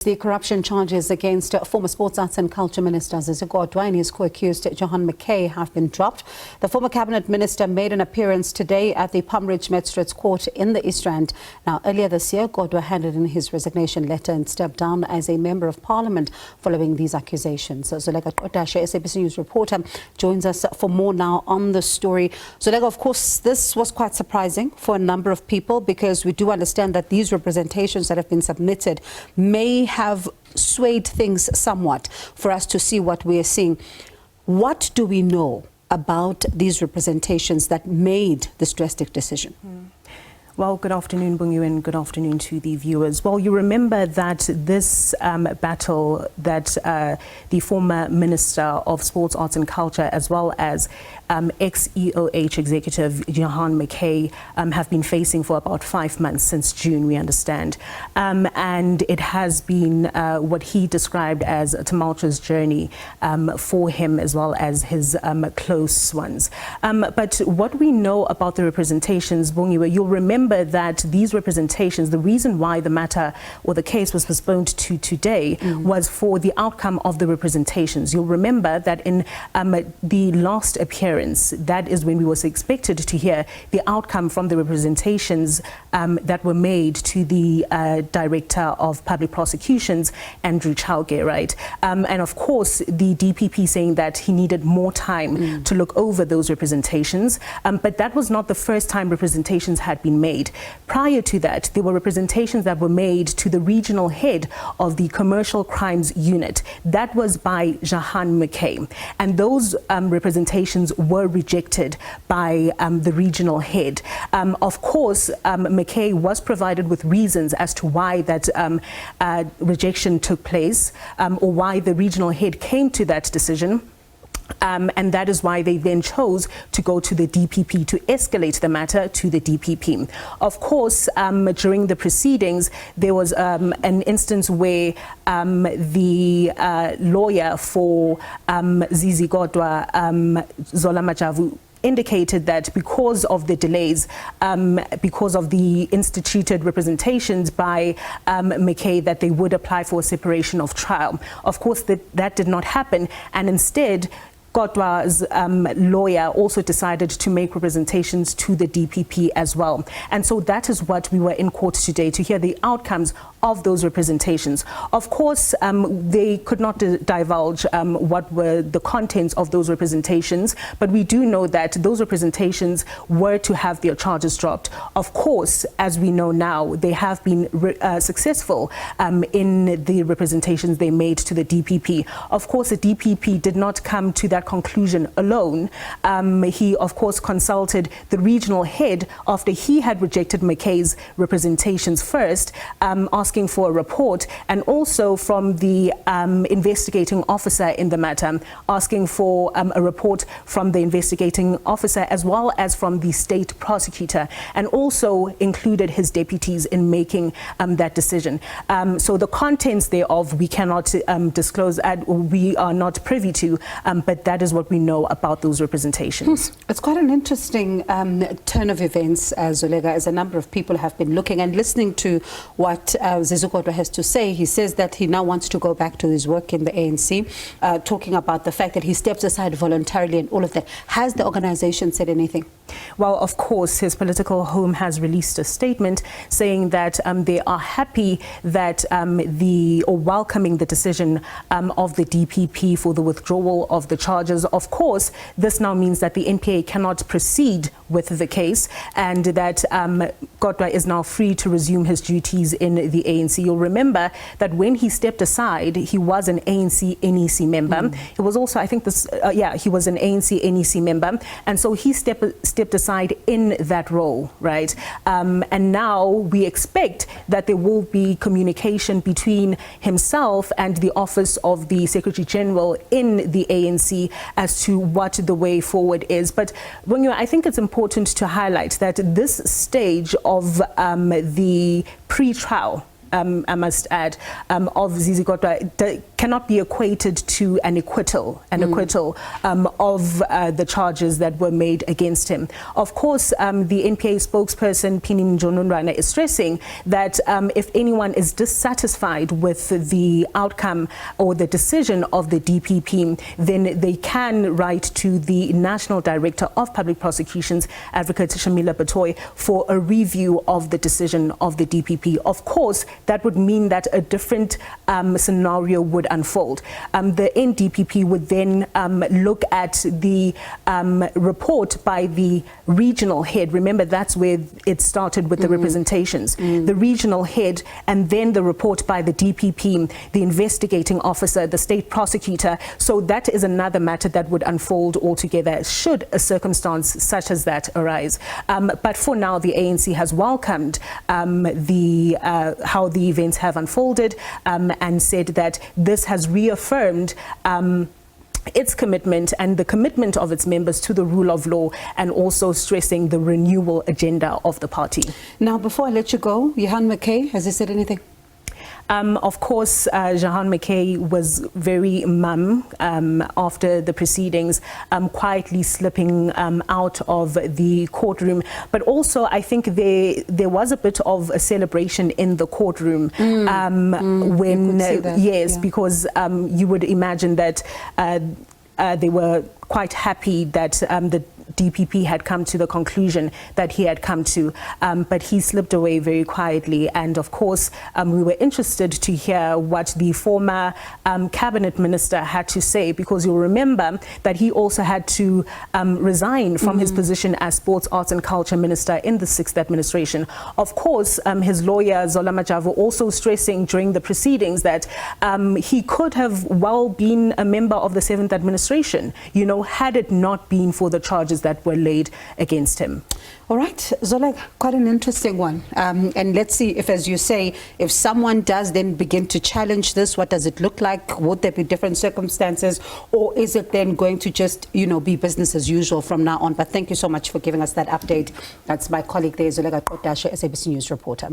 The corruption charges against former Sports, Arts and Culture Minister Zizi Kodwa and his co-accused Jehan Mackay have been dropped. The former cabinet minister made an appearance today at the Palm Ridge Magistrates Court in the East Rand. Now, earlier this year, Kodwa handed in his resignation letter and stepped down as a member of parliament following these accusations. Zoleka Qodashe, SABC News Reporter, joins us for more now on the story. Zoleka, of course, this was quite surprising for a number of people because we do understand that these representations that have been submitted may have swayed things somewhat for us to see what we are seeing. What do we know about these representations that made this drastic decision? Well, good afternoon, Bungu, and good afternoon to the viewers. Well, you remember that this battle that the former Minister of Sports, Arts and Culture, as well as ex-EOH executive Jehan Mackay have been facing for about 5 months, since June, we understand. And it has been what he described as a tumultuous journey for him as well as his close ones. But what we know about the representations, Bungu, you'll remember that these representations, the reason why the matter or the case was postponed to today was for the outcome of the representations. You'll remember that in the last appearance, that is when we was expected to hear the outcome from the representations that were made to the Director of Public Prosecutions, Andrew Chauke, right? And of course, the DPP saying that he needed more time to look over those representations. But that was not the first time representations had been made. Prior to that, there were representations that were made to the regional head of the Commercial Crimes Unit. That was by Jehan Mackay. And those representations were rejected by the regional head. Of course, Mackay was provided with reasons as to why that rejection took place or why the regional head came to that decision. And that is why they then chose to go to the DPP, to escalate the matter to the DPP. Of course, during the proceedings, there was an instance where the lawyer for Zizi Kodwa, Zoleka, indicated that because of the delays, because of the instituted representations by Mackay, that they would apply for a separation of trial. Of course, that did not happen, and instead, Kodwa's lawyer also decided to make representations to the DPP as well. And so that is what we were in court today to hear the outcomes of those representations. Of course, they could not divulge what were the contents of those representations, but we do know that those representations were to have their charges dropped. Of course, as we know now, they have been successful in the representations they made to the DPP. Of course, the DPP did not come to that conclusion alone. He, of course, consulted the regional head after he had rejected Mackay's representations first, asking for a report, and also from the investigating officer in the matter, asking for a report from the investigating officer as well as from the state prosecutor, and also included his deputies in making that decision. So the contents thereof we cannot disclose, we are not privy to, but that is what we know about those representations. It's quite an interesting turn of events, Zoleka, as a number of people have been looking and listening to what Zizi Kodwa has to say. He says that he now wants to go back to his work in the ANC, talking about the fact that he steps aside voluntarily and all of that. Has the organization said anything? Well, of course, his political home has released a statement saying that they are happy that or welcoming the decision of the DPP for the withdrawal of the charges. Of course, this now means that the NPA cannot proceed with the case, and that Kodwa is now free to resume his duties in the ANC. You'll remember that when he stepped aside, he was an ANC NEC member. He was also, I think he was an ANC NEC member, and so he stepped aside in that role, right? And now we expect that there will be communication between himself and the office of the Secretary General in the ANC as to what the way forward is. But I think it's important to highlight that this stage of the pre-trial I must add, of Zizi Kodwa cannot be equated to an acquittal of the charges that were made against him. Of course, the NPA spokesperson Pini Mjonunrana is stressing that if anyone is dissatisfied with the outcome or the decision of the DPP, then they can write to the National Director of Public Prosecutions, Advocate Shamila Batoy, for a review of the decision of the DPP. Of course, that would mean that a different scenario would unfold. The NDPP would then look at the report by the regional head. Remember, that's where it started with the representations. The regional head, and then the report by the DPP, the investigating officer, the state prosecutor. So that is another matter that would unfold altogether should a circumstance such as that arise. But for now, the ANC has welcomed how the events have unfolded and said that this has reaffirmed its commitment and the commitment of its members to the rule of law, and also stressing the renewal agenda of the party. Now, before I let you go, Jehan Mackay, has he said anything? Of course, Jehan Mackay was very mum after the proceedings, quietly slipping out of the courtroom. But also, I think there was a bit of a celebration in the courtroom when, yes, yeah. Because you would imagine that they were quite happy that the DPP had come to the conclusion that he had come to, but he slipped away very quietly. And of course, we were interested to hear what the former cabinet minister had to say, because you'll remember that he also had to resign from his position as Sports, Arts and Culture Minister in the 6th administration. Of course, his lawyer, Zoleka Qodashe, also stressing during the proceedings that he could have well been a member of the 7th administration, you know, had it not been for the charges that were laid against him. All right, Zoleka, quite an interesting one. And let's see if, as you say, if someone does then begin to challenge this, what does it look like? Would there be different circumstances? Or is it then going to just, you know, be business as usual from now on? But thank you so much for giving us that update. That's my colleague there, Zoleka Qodashe, SABC News Reporter.